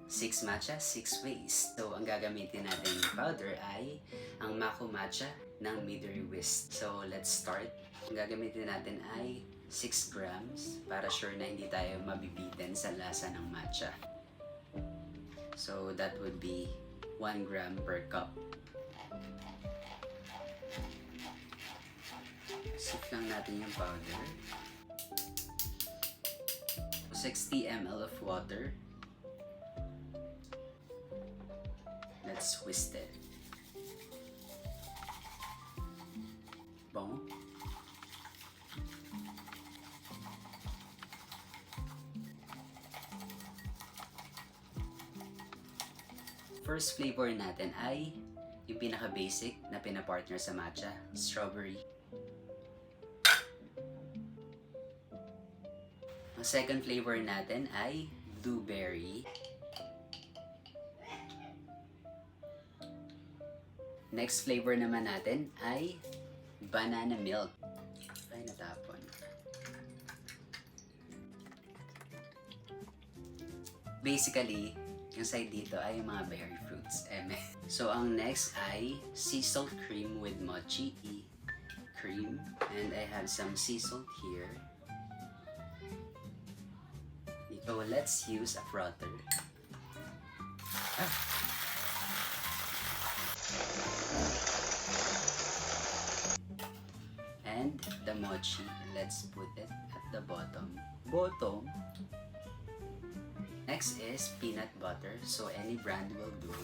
6 matcha, 6 ways. So, ang gagamitin natin powder ay ang Mako Matcha ng Midori Whisk. So, let's start. Ang gagamitin natin ay 6 grams para sure na hindi tayo mabibitin sa lasa ng matcha. So, that would be 1 gram per cup. Sip lang natin yung powder. 60 ml of water. Let's whisk it. Bango. First flavor natin ay yung pinaka-basic na pinapartner sa matcha, strawberry. Ang second flavor natin ay blueberry. Next flavor naman natin ay banana milk. Ay, natapon. Basically, yung side dito ay yung mga berry fruits. So, ang next ay sea salt cream with mochi cream. And I have some sea salt here. So, let's use a frother. And the mochi, let's put it at the bottom. Next is peanut butter, so any brand will do.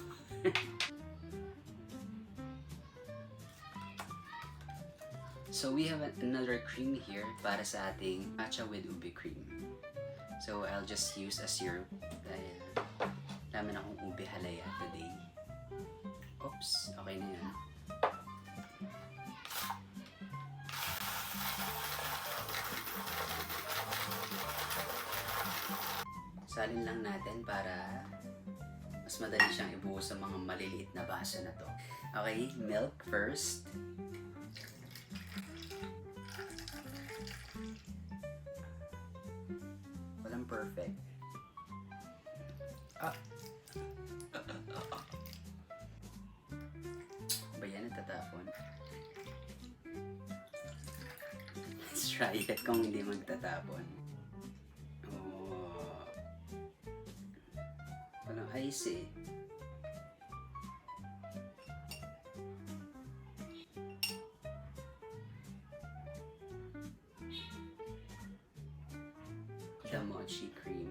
So we have another cream here para sa ating matcha with ube cream. So I'll just use a syrup dahil namin akong ube halaya today. Oops, okay na yun. Salin lang natin para mas madali siyang ibuhos sa mga maliliit na baso na to. Okay, milk first. Walang perfect. Ba yan, natatapon? Let's try it kung hindi magtatapon. Walang ice eh. The mochi cream.